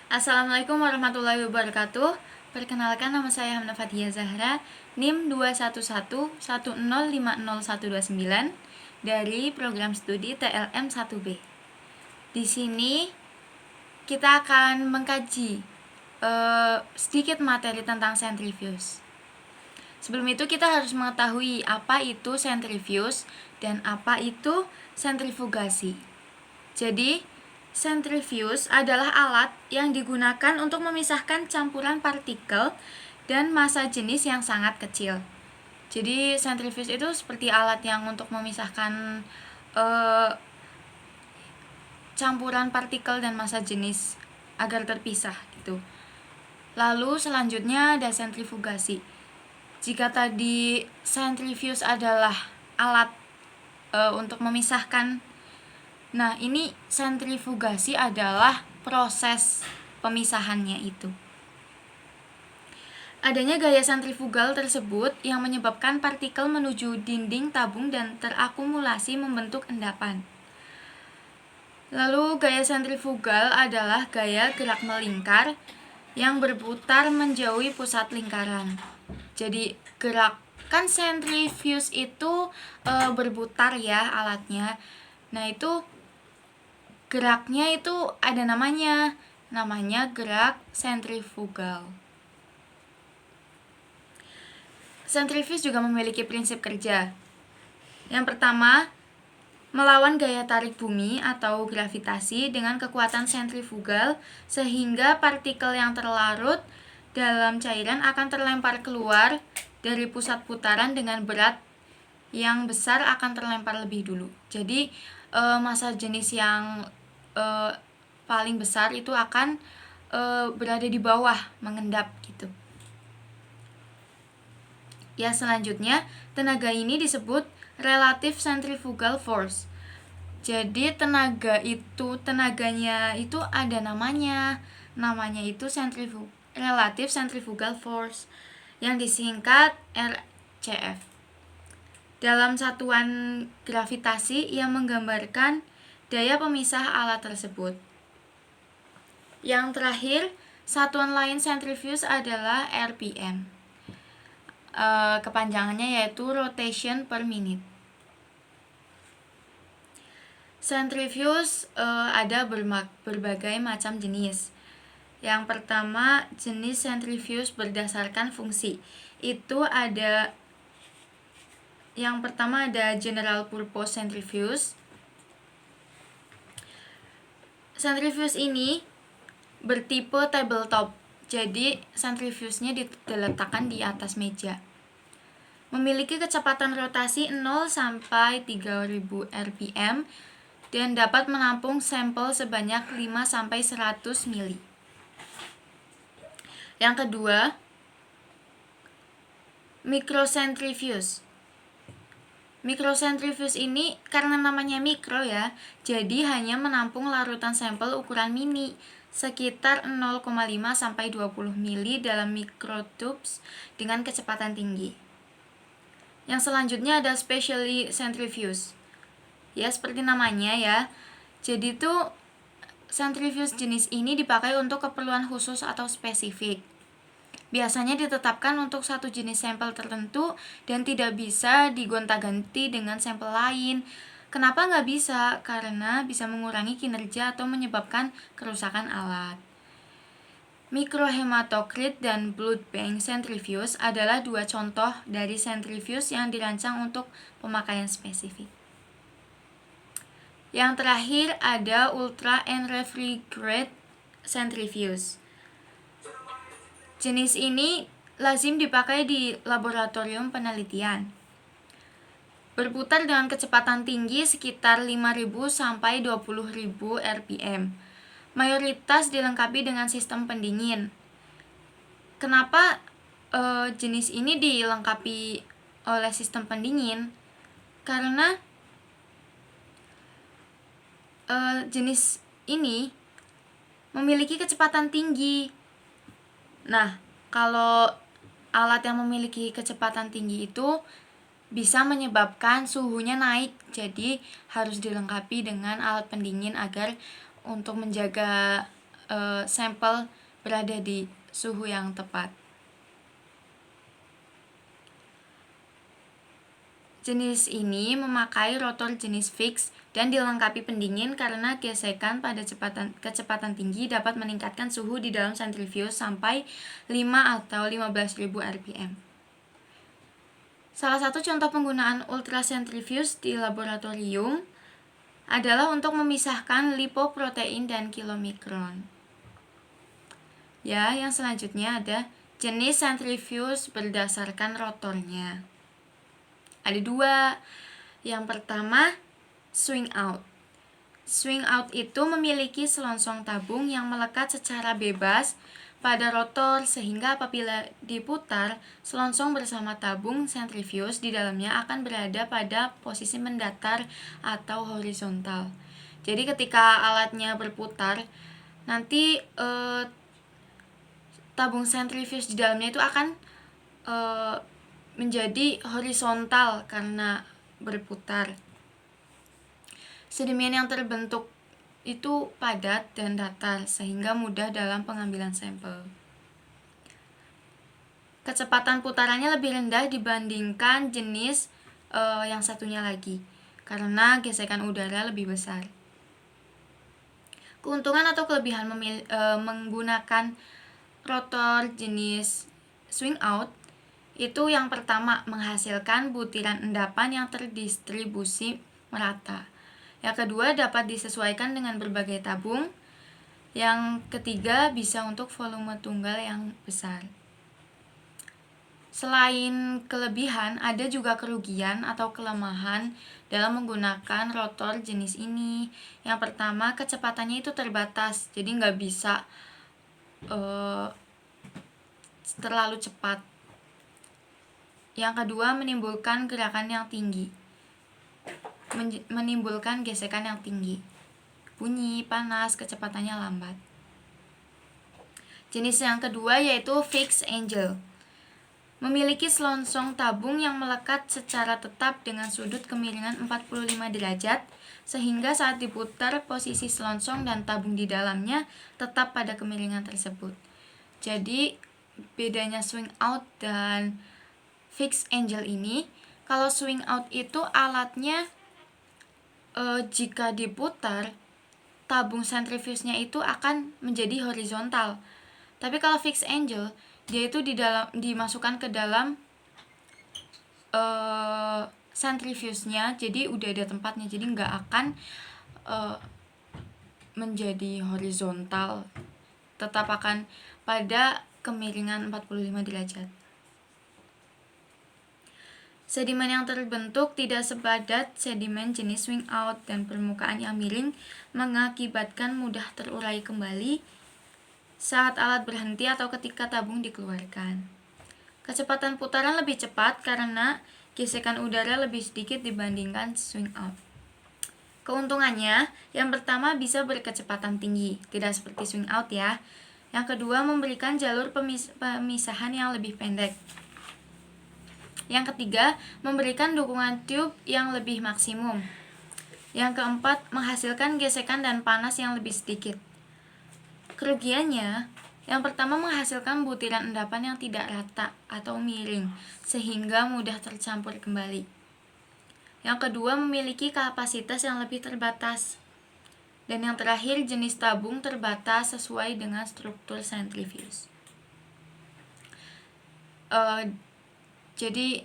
Assalamualaikum warahmatullahi wabarakatuh. Perkenalkan, nama saya Hamna Fathia Zahra, NIM 21110505129 dari program studi TLM 1B. Di sini kita akan mengkaji sedikit materi tentang centrifuge. Sebelum itu kita harus mengetahui apa itu centrifuge dan apa itu sentrifugasi. Jadi, centrifuge adalah alat yang digunakan untuk memisahkan campuran partikel dan massa jenis yang sangat kecil. Jadi, centrifuge itu seperti alat yang untuk memisahkan campuran partikel dan massa jenis agar terpisah gitu. Lalu selanjutnya ada sentrifugasi. Jika tadi centrifuge adalah alat untuk memisahkan, nah ini sentrifugasi adalah proses pemisahannya itu. Adanya gaya sentrifugal tersebut yang menyebabkan partikel menuju dinding tabung dan terakumulasi membentuk endapan. Lalu gaya sentrifugal adalah gaya gerak melingkar yang berputar menjauhi pusat lingkaran. Jadi gerakan sentrifuge itu berputar ya alatnya. Nah itu geraknya itu ada namanya gerak sentrifugal. Sentrifuge juga memiliki prinsip kerja. Yang pertama, melawan gaya tarik bumi atau gravitasi dengan kekuatan sentrifugal sehingga partikel yang terlarut dalam cairan akan terlempar keluar dari pusat putaran dengan berat yang besar akan terlempar lebih dulu. Jadi massa jenis yang paling besar itu akan berada di bawah, mengendap gitu. Ya, selanjutnya tenaga ini disebut relative centrifugal force. Jadi tenaganya itu ada namanya itu relative centrifugal force yang disingkat RCF. Dalam satuan gravitasi yang menggambarkan daya pemisah alat tersebut. Yang terakhir, satuan lain centrifuge adalah RPM. Kepanjangannya yaitu rotation per minute. Centrifuge ada berbagai macam jenis. Yang pertama, jenis centrifuge berdasarkan fungsi. Yang pertama ada general purpose centrifuge. Centrifuge ini bertipe tabletop. Jadi sentrifugenya diletakkan di atas meja. Memiliki kecepatan rotasi 0 sampai 3000 rpm dan dapat menampung sampel sebanyak 5 sampai 100 mili. Yang kedua, microcentrifuge. Microcentrifuge ini karena namanya mikro ya, jadi hanya menampung larutan sampel ukuran mini sekitar 0,5 sampai 20 mili dalam microtubes dengan kecepatan tinggi. Yang selanjutnya ada specially centrifuge. Ya, seperti namanya ya. Jadi tuh centrifuge jenis ini dipakai untuk keperluan khusus atau spesifik. Biasanya ditetapkan untuk satu jenis sampel tertentu dan tidak bisa digonta-ganti dengan sampel lain. Kenapa nggak bisa? Karena bisa mengurangi kinerja atau menyebabkan kerusakan alat. Microhematocrit dan blood bank centrifuge adalah dua contoh dari centrifuge yang dirancang untuk pemakaian spesifik. Yang terakhir ada ultra and refrigerated centrifuge. Jenis ini lazim dipakai di laboratorium penelitian. Berputar dengan kecepatan tinggi sekitar 5.000 sampai 20.000 rpm. Mayoritas dilengkapi dengan sistem pendingin. Kenapa jenis ini dilengkapi oleh sistem pendingin? Karena jenis ini memiliki kecepatan tinggi. Nah, kalau alat yang memiliki kecepatan tinggi itu bisa menyebabkan suhunya naik, jadi harus dilengkapi dengan alat pendingin agar untuk menjaga sampel berada di suhu yang tepat. Jenis ini memakai rotor jenis fix dan dilengkapi pendingin karena gesekan pada kecepatan tinggi dapat meningkatkan suhu di dalam sentrifuge sampai 5 atau 15.000 rpm. Salah satu contoh penggunaan ultrasentrifuge di laboratorium adalah untuk memisahkan lipoprotein dan kilomikron. Ya, yang selanjutnya ada jenis sentrifuge berdasarkan rotornya. Ada dua. Yang pertama, swing out. Swing out itu memiliki selongsong tabung yang melekat secara bebas pada rotor sehingga apabila diputar, selongsong bersama tabung sentrifuge di dalamnya akan berada pada posisi mendatar atau horizontal. Jadi ketika alatnya berputar, nanti tabung sentrifuge di dalamnya itu akan menjadi horizontal karena berputar. Sedimen yang terbentuk itu padat dan datar sehingga mudah dalam pengambilan sampel. Kecepatan putarannya lebih rendah dibandingkan jenis yang satunya lagi karena gesekan udara lebih besar. Keuntungan atau kelebihan menggunakan rotor jenis swing out itu yang pertama, menghasilkan butiran endapan yang terdistribusi merata. Yang kedua, dapat disesuaikan dengan berbagai tabung. Yang ketiga, bisa untuk volume tunggal yang besar. Selain kelebihan, ada juga kerugian atau kelemahan dalam menggunakan rotor jenis ini. Yang pertama, kecepatannya itu terbatas, jadi nggak bisa terlalu cepat. Yang kedua, menimbulkan gerakan yang tinggi, menimbulkan gesekan yang tinggi, bunyi, panas, kecepatannya lambat. Jenis yang kedua yaitu fixed angle. Memiliki selongsong tabung yang melekat secara tetap dengan sudut kemiringan 45 derajat, sehingga saat diputar posisi selongsong dan tabung di dalamnya tetap pada kemiringan tersebut. Jadi, bedanya swing out dan fixed angle ini, kalau swing out itu alatnya jika diputar, tabung sentrifugenya itu akan menjadi horizontal. Tapi kalau fixed angle, dia itu dimasukkan ke dalam sentrifugenya, jadi udah ada tempatnya, jadi nggak akan menjadi horizontal, tetap akan pada kemiringan 45 derajat. Sedimen yang terbentuk tidak sepadat sedimen jenis swing out dan permukaan yang miring mengakibatkan mudah terurai kembali saat alat berhenti atau ketika tabung dikeluarkan. Kecepatan putaran lebih cepat karena gesekan udara lebih sedikit dibandingkan swing out. Keuntungannya, yang pertama bisa berkecepatan tinggi, tidak seperti swing out ya. Yang kedua, memberikan jalur pemisahan yang lebih pendek. Yang ketiga, memberikan dukungan tube yang lebih maksimum. Yang keempat, menghasilkan gesekan dan panas yang lebih sedikit. Kerugiannya, yang pertama menghasilkan butiran endapan yang tidak rata atau miring, sehingga mudah tercampur kembali. Yang kedua, memiliki kapasitas yang lebih terbatas. Dan yang terakhir, jenis tabung terbatas sesuai dengan struktur sentrifuge. Jadi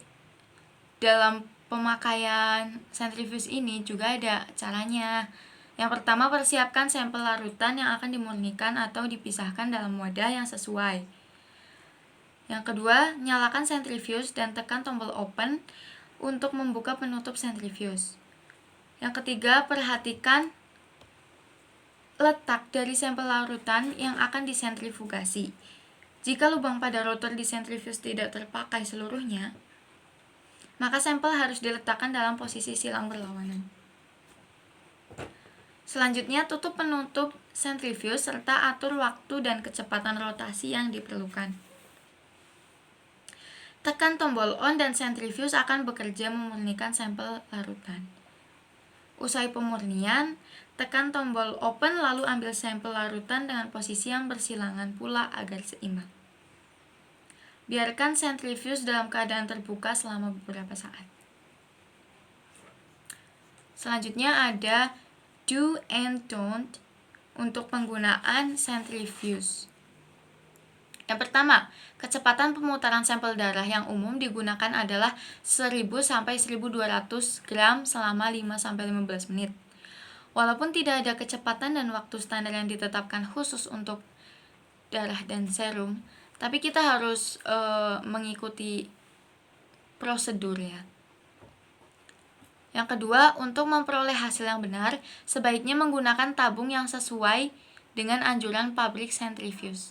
dalam pemakaian sentrifuge ini juga ada caranya. Yang pertama, persiapkan sampel larutan yang akan dimurnikan atau dipisahkan dalam wadah yang sesuai. Yang kedua, nyalakan sentrifuge dan tekan tombol open untuk membuka penutup sentrifuge. Yang ketiga, perhatikan letak dari sampel larutan yang akan disentrifugasi. Jika lubang pada rotor di sentrifuge tidak terpakai seluruhnya, maka sampel harus diletakkan dalam posisi silang berlawanan. Selanjutnya, tutup penutup sentrifuge serta atur waktu dan kecepatan rotasi yang diperlukan. Tekan tombol on dan sentrifuge akan bekerja memurnikan sampel larutan. Usai pemurnian, Tekan tombol open lalu ambil sampel larutan dengan posisi yang bersilangan pula agar seimbang. Biarkan centrifuge dalam keadaan terbuka selama beberapa saat. Selanjutnya ada do and don't untuk penggunaan centrifuge. Yang pertama, kecepatan pemutaran sampel darah yang umum digunakan adalah 1000 sampai 1200 gram selama 5 sampai 15 menit. Walaupun tidak ada kecepatan dan waktu standar yang ditetapkan khusus untuk darah dan serum, tapi kita harus mengikuti prosedur ya. Yang kedua, untuk memperoleh hasil yang benar, sebaiknya menggunakan tabung yang sesuai dengan anjuran pabrik centrifuge.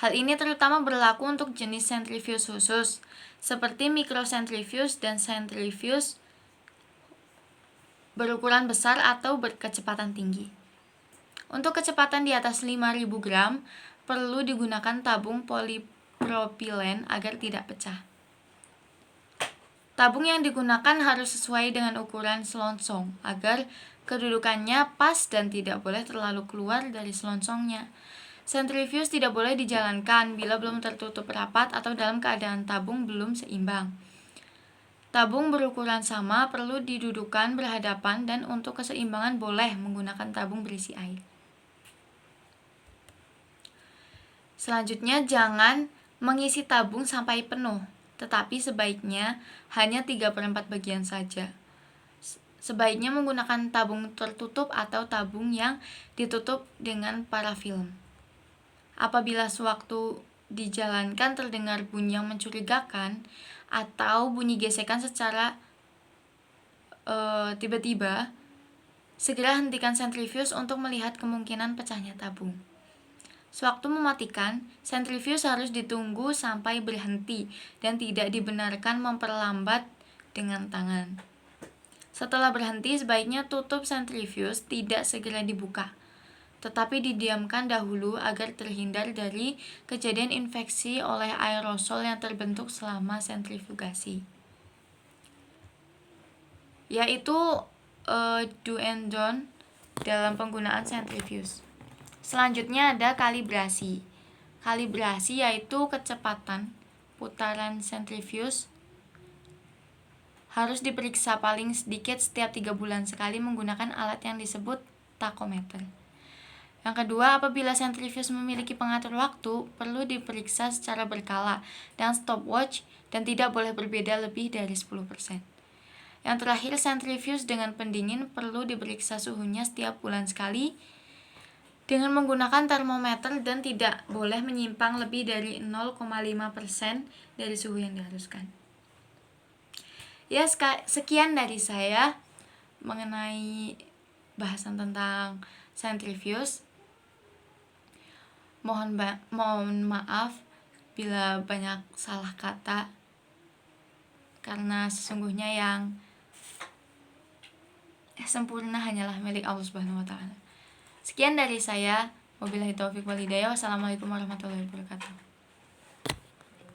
Hal ini terutama berlaku untuk jenis centrifuge khusus, seperti microcentrifuge dan centrifuge berukuran besar atau berkecepatan tinggi. Untuk kecepatan di atas 5000 gram, perlu digunakan tabung polipropilen agar tidak pecah. Tabung yang digunakan harus sesuai dengan ukuran selongsong, agar kedudukannya pas dan tidak boleh terlalu keluar dari selongsongnya. Centrifuge tidak boleh dijalankan bila belum tertutup rapat atau dalam keadaan tabung belum seimbang. Tabung berukuran sama perlu didudukkan berhadapan dan untuk keseimbangan boleh menggunakan tabung berisi air. Selanjutnya, jangan mengisi tabung sampai penuh, tetapi sebaiknya hanya 3/4 bagian saja. Sebaiknya menggunakan tabung tertutup atau tabung yang ditutup dengan parafilm. Apabila sewaktu dijalankan terdengar bunyi yang mencurigakan atau bunyi gesekan secara tiba-tiba, segera hentikan centrifuge untuk melihat kemungkinan pecahnya tabung. Sewaktu mematikan, centrifuge harus ditunggu sampai berhenti dan tidak dibenarkan memperlambat dengan tangan. Setelah berhenti, sebaiknya tutup centrifuge tidak segera dibuka, tetapi didiamkan dahulu agar terhindar dari kejadian infeksi oleh aerosol yang terbentuk selama sentrifugasi. Yaitu do and don't dalam penggunaan centrifuge. Selanjutnya ada kalibrasi. Kalibrasi yaitu kecepatan putaran centrifuge harus diperiksa paling sedikit setiap 3 bulan sekali menggunakan alat yang disebut tachometer. Yang kedua, apabila centrifuge memiliki pengatur waktu, perlu diperiksa secara berkala dan stopwatch dan tidak boleh berbeda lebih dari 10%. Yang terakhir, centrifuge dengan pendingin perlu diperiksa suhunya setiap bulan sekali dengan menggunakan termometer dan tidak boleh menyimpang lebih dari 0,5% dari suhu yang diharuskan. Ya, sekian dari saya mengenai bahasan tentang centrifuge. Mohon maaf bila banyak salah kata, karena sesungguhnya yang sempurna hanyalah milik Allah Subhanahu wa taala. Sekian dari saya. Wabillahi taufiq wal hidayah. Wassalamualaikum warahmatullahi wabarakatuh.